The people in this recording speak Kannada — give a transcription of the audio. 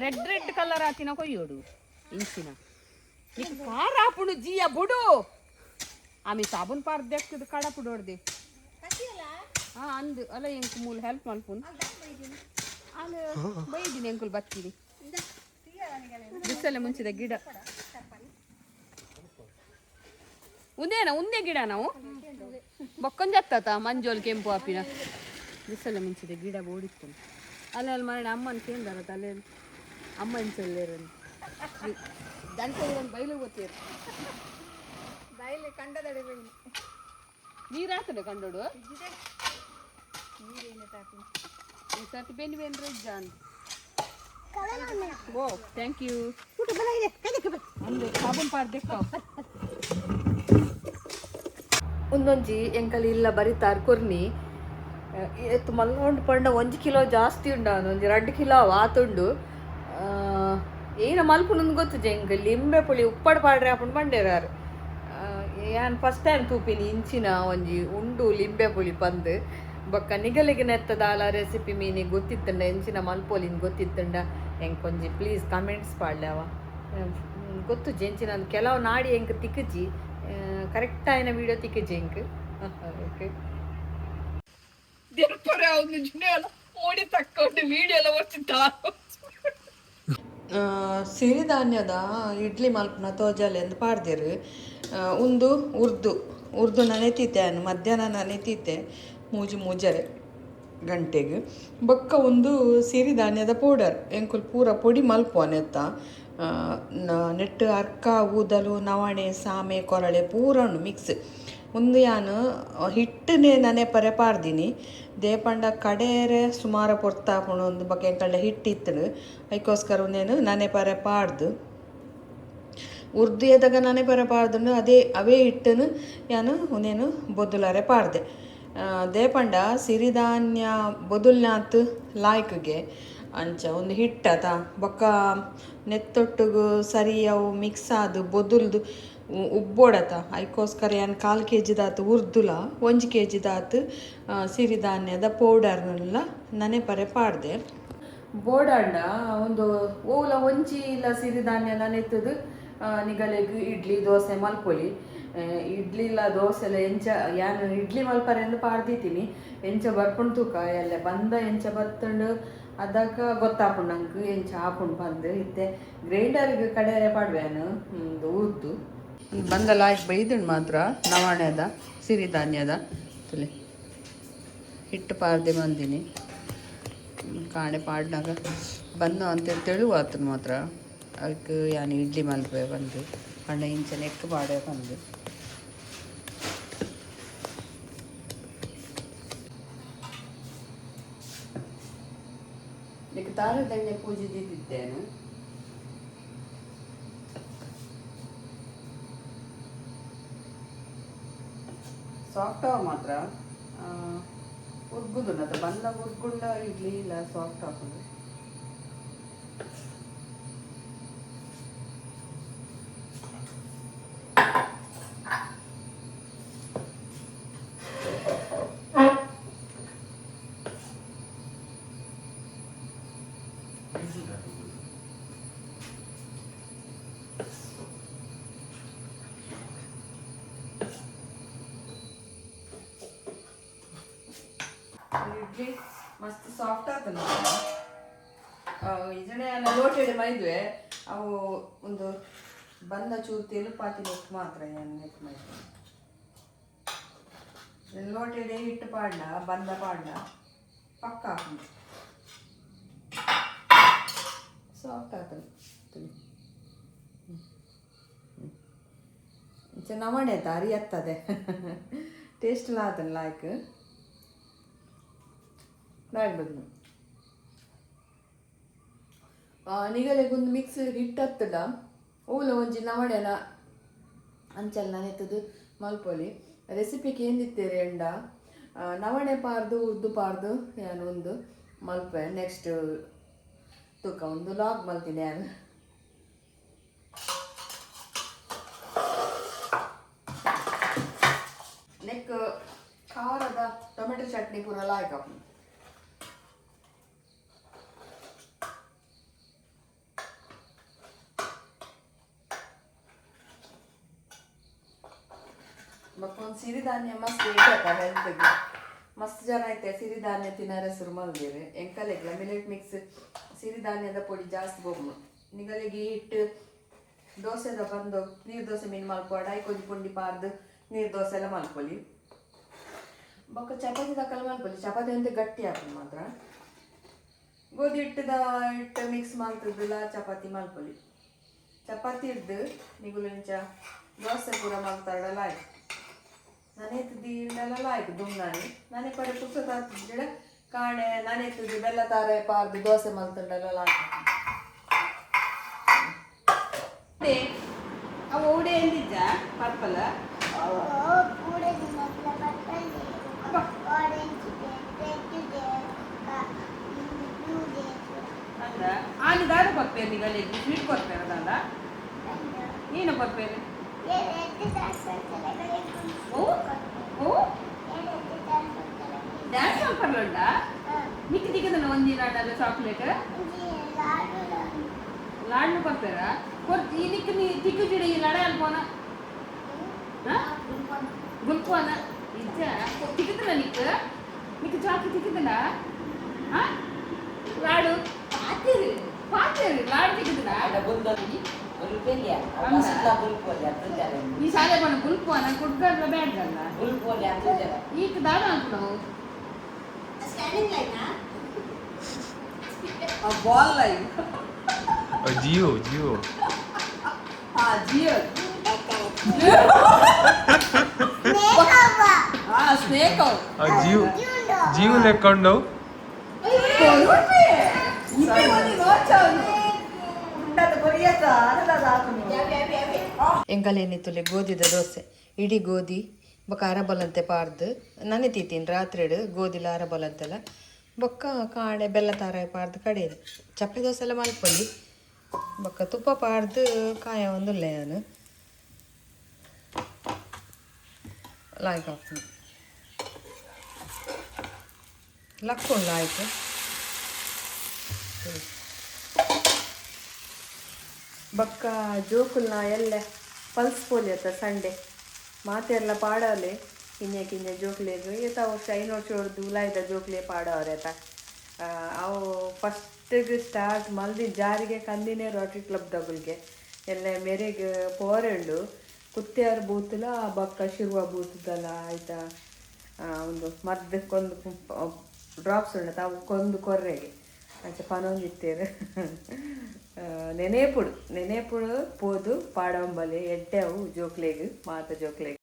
రెడ్ రెడ్ కలర్ ఆతిన కొయ్యోడు ఇంచిన నీకు కార్ ఆపుడు జియా బుడు ఆమె ಸಾಬೂನ್ ಪಾರ್ಕ್ ದೇಕ್ತದ ಕಡಪುಡು ಹೊಡ್ದೆ ಅಂದು ಅಲ್ಲ ಎಂಕು ಮೂಲ ಹೆಲ್ಪ್ ಮಲ್ಪುನ್ ಅಲ್ಲಿ ಬೈದಿನಿ ಎಂಕುಲ್ ಬತ್ತಿನಿ ಬಿಸಲೆ ಮುಂಚಿದ ಗಿಡ ಒಂದೇ ಗಿಡ ನಾವು ಬೊಕ್ಕೊಂಜತ್ತ ಮಂಜೋಲ್ ಕೆಂಪು ಆಪಿನ ಬಿಸಲೆ ಮುಂಚಿದ ಗಿಡ ಓಡಿತ್ತು ಅಲ್ಲೆಲ್ಲಿ ಮಾಡಿ ಅಮ್ಮನ ಕೇಂದ್ರ ತಲೆ ಅಮ್ಮನ ಚೆಲ್ಲೇರನ್ನು ದಂಟೆ ಬೈಲು ಗೊತ್ತಿರ ಕಂಡದಡೆ ಬೈಲು ನೀರಾತದೆ ಕಂಡೋಡು ಸರ್ತಿ ಬೆನ್ನಿ ಬೆನ್ರಿ ಜಾನ್ ಓ ಥ್ಯಾಂಕ್ ಯು ಒಂದು ಸಾಬೂನ್ ಪಾರ್ಕ್ ಒಂದೊಂಜಿ ಎಂಕಲ್ ಇಲ್ಲ ಬರಿತಾರ ಕೊರ್ನಿ ಎತ್ತು ಮಲ್ಕೊಂಡು ಪಂಡ 1 ಕಿಲೋ ಜಾಸ್ತಿ ಉಂಡ ಒಂಜಿ 2 ಕಿಲೋ ಆತುಂಡು ಏನ ಮಲ್ಪುನೊಂದು ಗೊತ್ತಿದೆ ಎಂಕಲ್ ಲಿಂಬೆ ಪುಳಿ ಉಪ್ಪಡು ಪಾಡ್ರೆ ಹಾಕೊಂಡು ಬಂಡೇರಾರು ನಾನು ಫಸ್ಟ್ ಟೈಮ್ ತೂಪಿನಿ ಇಂಚಿನ ಒಂಜಿ ಉಂಡು ಲಿಂಬೆ ಪುಳಿ ಪಂದು ಬೊಕ್ಕ ನಿಗಲಿಗೆ ನೆತ್ತದಾಲ ರೆಸಿಪಿ ಮೀನಿಗೆ ಗೊತ್ತಿತ್ತಂಡ ಎಂಚಿನ ಮಲ್ಪೋಲಿನ ಗೊತ್ತಿತ್ತಂಡ ಹೆಂಗೆ ಕೊಂಜಿ ಪ್ಲೀಸ್ ಕಮೆಂಟ್ಸ್ ಪಾಡ್ಲವ ಗೊತ್ತು ಜೆಂಚಿನ ಕೆಲವು ನಾಡಿ ಹೆಂಗೆ ತಿಕ್ಕಜಿ ಕರೆಕ್ಟ್ ಆಯ್ನ ವೀಡಿಯೋ ತಿಕ್ಕಜಿ ಹೆಂಗೆ ಓಕೆ ಮೋಡಿ ತಕ್ಕೊಂಡು ವೀಡಿಯೋ ಎಲ್ಲ ಬರ್ತಿದ್ದ ಸಿರಿಧಾನ್ಯದ ಇಡ್ಲಿ ಮಲ್ಪನ ತೋಜಾಲೆ ಎಂದು ಪಾಡ್ದಿರು ಒಂದು ಉರ್ದು ನೆನೆತಿದ್ದೆ ಮಧ್ಯಾಹ್ನ ನೆನೆತಿದ್ದೆ ಮೂಜರೆ ಗಂಟೆಗೆ ಬೊಕ್ಕ ಒಂದು ಸಿರಿಧಾನ್ಯದ ಪೌಡರ್ ಎಂಕುಲ್ ಪೂರ ಪೊಡಿ ಮಲ್ಪೋನೆತ್ತ ನೆಟ್ಟು ಅರ್ಕ ಊದಲು ನವಣೆ ಸಾಮೆ ಕೊರಳೆ ಪೂರ ಉಂಡು ಮಿಕ್ಸ್ ಒಂದು ಯಾನು ಹಿಟ್ಟನೆ ನನೆ ಪರೆ ಪಾರ್ದಿನಿ ದೇಪಂಡ ಕಡೇರೆ ಸುಮಾರು ಪೊರ್ತಾಪುಣು ಒಂದು ಬಕ್ಕೆ ಎಂಕಲ್ಡ ಹಿಟ್ಟಿತ್ತು ಅದಕ್ಕೋಸ್ಕರ ಒಂದೇನು ನನೆ ಪರೆ ಪಾಡ್ದು ಉರ್ದು ಎದಾಗ ನನೆ ಪರೆ ಪಾಡ್ದು ಅವೇ ಹಿಟ್ಟನು ಯಾನು ಒಂದೇನು ಬೊದ್ದುಲಾರೆ ಪಾಡ್ದೆ ದೇಪಂಡ ಸಿರಿಧಾನ್ಯ ಬೊದುಲ್ನಾತ್ ಲಾಯ್ಕಿಗೆ ಅಂಚ ಒಂದು ಹಿಟ್ಟತ ಬೊಕ್ಕ ನೆತ್ತೊಟ್ಟಿಗೂ ಸರಿ ಅವು ಮಿಕ್ಸ್ ಆದು ಬೊದುಲ್ದು ಉಬ್ಬೋಡತ ಅದಕ್ಕೋಸ್ಕರ ಏನು 1/4 kg ದಾತು ಉರ್ದುಲ 1 kg ದಾತು ಸಿರಿಧಾನ್ಯದ ಪೌಡರ್ನೆಲ್ಲ ನನೆ ಪರೆ ಪಾಡ್ದೆ ಬೋಡಾಂಡ ಒಂದು ಓಲ ಒಂಚಿ ಇಲ್ಲ ಸಿರಿಧಾನ್ಯ ನೆತ್ತದು ನಿಗಲೆಗ್ ಇಡ್ಲಿ ದೋಸೆ ಮಲ್ಪೊಲಿ ಇಡ್ಲಿ ಇಲ್ಲ ದೋಸೆ ಎಲ್ಲ ಎಂಚ ಯಾನು ಇಡ್ಲಿ ಮಲ್ಪರೆ ಎಂದು ಪಾಡ್ದಿದ್ದೀನಿ ಎಂಚ ಬರ್ಪುಂಡು ತೂಕ ಎಲ್ಲ ಬಂದ ಎಂಚ ಬತ್ತಂಡು ಅದಕ್ಕೆ ಗೊತ್ತಾಪುಂಡು ನಂಗೆ ಎಂಚ ಹಾಪುಂಡು ಬಂದು ಇತ್ತೆ ಗ್ರೈಂಡರ್ಗೆ ಕಡೆಯರೆ ಪಾಡ್ವೇನು ಒಂದು ಉರ್ದು ಬಂದಲ್ಲ ಆಯ್ತು ಬೈದುಂಡು ಮಾತ್ರ ನವಣೆದ ಸಿರಿಧಾನ್ಯದ ತಲೆ ಹಿಟ್ಟು ಪಾರ್ದೆ ಬಂದಿನಿ ಕಾಣೆ ಪಾಡ್ನಾಗ ಬಂದ ಅಂತ ತೆಳುವಾತು ಮಾತ್ರ ಅದಕ್ಕೆ ಯಾನು ಇಡ್ಲಿ ಮಲ್ಪೆ ಬಂದು ಪಂಡ ಇಂಚ ನೆಕ್ ಪಾಡೆ ಬಂದು ಇದಕ್ಕೆ ತಾರದಂಡೆ ಪೂಜೆ ದಿದ್ದೇನು ಸಾಫ್ಟ್ ಅವ ಮಾತ್ರ ಉರ್ಗುದು ಅದು ಬಂದ ಉರ್ಗುಂಡ ಇಡ್ಲಿ ಇಲ್ಲ ಸಾಫ್ಟ್ ಹಾಕೋದು ಇಡ್ಲಿ ಮಸ್ತ್ ಸಾಫ್ಟ್ ಆಗ್ತದೆ ಇದನ್ನೇ ಲೋಟೆಡ್ ಮೈದ್ವೆ ಅವು ಒಂದು ಬಂದ ಚೂರು ತೆಲುಪಾತಿ ನೆಕ್ ಮಾತ್ರ ನೆಕ್ ಮೈದ್ವೆ ಲೋಟೆಡೆ ಹಿಟ್ಟು ಪಾಡ್ಲ ಬಂದ ಪಾಡ್ಲ ಪಕ್ಕ ಹಾಕೊಂಡು ಸಾಫ್ಟ್ ಆಗ್ತದೆ ನವಣೆ ತಾರಿ ಎತ್ತದೆ ಟೇಸ್ಟ್ ಎಲ್ಲ ಆತನ ಲಾಯ್ಕ್ ಮಾಡ್ಬೋದು ನಿಗಲೆಗೊಂದು ಮಿಕ್ಸ್ ಹಿಟ್ಟು ಹತ್ತದ ಓಲ ಒಂಜಿ ನವಣೆನ ಅಂಚಲ್ಲ ನೆತ್ತದು ಮಲ್ಪೊಲಿ ರೆಸಿಪಿಗೆ ಏನಿತ್ತೇರಿ ಎಂಡ ನವಣೆ ಪಾರ್ದು ಉರ್ದು ಪಾರ್ದು ನಾನು ಒಂದು ಮಲ್ಪೆ ನೆಕ್ಸ್ಟ್ ತೂಕ ಒಂದು ಲಾಗ್ ಮಲ್ತೀನಿ ನಾನು ನೆಕ್ ಖಾರದ ಟೊಮೆಟೊ ಚಟ್ನಿ ಪೂರ ಲಾಯ್ಕ ಮತ್ತೊಂದು ಸಿರಿಧಾನ್ಯ ಮಸ್ತ್ ಇರ್ತದ ಹೆಲ್ತ್ಗೆ. ಮಸ್ತ್ ಜನ ಐತೆ ಸಿರಿಧಾನ್ಯ ತಿನ್ನರ ಶುರು ಮಾಡಿದ್ರೆ ಎಂಕಲೆಗ್ಲ ಮಿಲೆಟ್ ಮಿಕ್ಸ್ ಸಿರಿಧಾನ್ಯದ ಪೊಡಿ ಜಾಸ್ತಿ ಬೋಗ್ನು ನಿಗಲಿಗೆ ಹಿಟ್ಟು ದೋಸೆದ ಬಂದು ನೀರು ದೋಸೆ ಮೀನು ಮಲ್ಪೋಡ ಐಕೊಂಜಿ ಪುಂಡಿ ಪಾರ್ದು ನೀರು ದೋಸೆ ಎಲ್ಲ ಮಲ್ಪೊಲಿ ಬೊಕ್ಕ ಚಪಾತಿ ತಕ್ಕಲ ಮಲ್ಪೊಲಿ ಚಪಾತಿ ಅಂತ ಗಟ್ಟಿ ಹಾಕಿ ಮಾತ್ರ ಗೋಧಿ ಹಿಟ್ಟು ಮಿಕ್ಸ್ ಮಾಡ್ತಿದ್ದಲ್ಲ ಚಪಾತಿ ಮಲ್ಪೊಲಿ ಚಪಾತಿ ಹಿಡ್ದು ನಿಗುಲಿಂಚ ದೋಸೆ ಪೂರ ಮಾಡ್ತಾರಲ್ಲ ಆಯ್ತು ನನೆತ್ತದೆಲ್ಲ ಆಯ್ತು ದುಮ್ನಾನಿ ನಾನೇ ಪಡೆ ಪುಸ್ತಕ ಹಾಕ್ತಿದ್ದಿಡ ಕಾಣೆ ನನೆತ್ತದು ಬೆಲ್ಲ ತಾರೆ ಪಾರ್ದು ದೋಸೆ ಮಲ್ತಂಡಲ್ಲ ಆಯ್ತು ಅವ ಉಡೆ ಎಂದಿದ್ದ ಪರ್ಪಲ್ ಅಂದ ಆನಿ ದಾರು ಪಪ್ಪೇರು ನಿಗಳಿಗೆ ಸ್ವೀಟ್ ಕೊಡ್ತೇರದಲ್ಲ ಏನು ಪಪ್ಪೇರು ಡ್ಯಾನ್ಸ್ ಮಾಡ್ಕೊಳ್ಳ ಮಿಕ್ಕಿ ದಿಕ್ಕದಲ್ಲ ಒಂದಿನ ಚಾಕ್ಲೇಟ್ ಲಾಡ್ನು ಪಪ್ಪೇರ ಕೊಡ್ತಿ ಈ ನಿಕ್ಕ ನೀ ತಿಕ್ಕು ಜಿಡಿ ಲಡ ಅಲ್ಪೋನ ಗುಲ್ಪೋನ ಇಜ್ಜ ತಿಕ್ಕದಲ್ಲ ನಿಕ್ಕ ಚಾಕ್ಲೇಟ್ ತಿಕ್ಕದಲ್ಲ ಲಾಡು ಪಾತೇರಿ ಲಾಡು ತಿಕ್ಕದಲ್ಲ ಈ ಸಾಲೆ ಬಣ್ಣ ಗುಲ್ಪೋನ ಕುಡ್ಕಲ್ಲ ಬ್ಯಾಡ್ಗಲ್ಲ ಈಗ ದಾಡ ಅನ್ಕೊಂಡು ಬಾಲ್ ಲೈನ್ ಜಿಯೋ ಜಿಯೋ ಸ್ನೇಕ್ ಜಿಯೋ ಲೆಕ್ಕೊಂಡು ಎಂಕಲೇನಿತ್ತುಲೆ ಗೋಧಿದ ದೋಸೆ ಇಡೀ ಗೋಧಿ ಬೊಕ್ಕ ಅರಬಲಂತೆ ಪಾರ್ದು ನನೆ ತೀತೀನಿ ರಾತ್ರಿ ಗೋಧಿಲ ಅರಬಲಂತೆಲ್ಲ ಬೊಕ್ಕ ಕಾಣೆ ಬೆಲ್ಲ ತಾರಾಯಿ ಪಾರ್ದು ಕಡೆಯದು ಚಪ್ಪೆ ದೋಸೆ ಎಲ್ಲ ಮಲ್ಪೊಲಿ ಬೊಕ್ಕ ತುಪ್ಪ ಪಾರ್ದು ಕಾಯ ಒಂದುಲ್ಲೆ ನಾನು ಲಾಯ್ಕ್ ಹಾಕ್ತೀನಿ ಲಕ್ಕೊಂಡು ಆಯ್ತು ಬೊಕ್ಕ ಜೋಕುಲ್ನ ಎಲ್ಲ ಪಲ್ಸ್ ಪೋಲಿ ಅತ್ತ ಸಂಡೆ ಮಾತೆಲ್ಲ ಪಾಡವಲೆ ಕಿನ್ನೆ ಜೋಕ್ಲೆಗ್ ಏತ ವರ್ಷ ಐನೋಡ್ ಚೋಡ್ದು ಉಲಾಯ್ದ ಜೋಕ್ಲೆ ಪಾಡವ್ರೆ ಆತ ಅವು ಫಸ್ಟಿಗೆ ಸ್ಟಾರ್ಟ್ ಮಲ್ದಿ ಜಾರಿಗೆ ಕಂದಿನೇ ರೋಟರಿ ಕ್ಲಬ್ ದಗುಲ್ಗೆ ಎಲ್ಲ ಮೆರೆಗೆ ಪೋರೆಂಡು ಕುತ್ಯಾರ ಬೂತಲ ಬೊಕ್ಕ ಶಿರುವ ಬೂತದಲ್ಲ ಆಯ್ತಾ ಒಂದು ಮದ್ದಕ್ಕೊಂದು ಡ್ರಾಪ್ಸ್ ಉಂಡತ ಅವು ಕೊಂದು ಕೊರ್ರೆಗೆ ಆಯ್ತು ಪನೊಂದಿತ್ತೇರು ನೆನೇಪುಡು ಪೋದು ಪಾಡಂಬಲೆ ಎಡ್ಡೆವು ಜೋಕ್ಲೆಗ್ ಮಾತ ಜೋಕ್ಲೆಗ್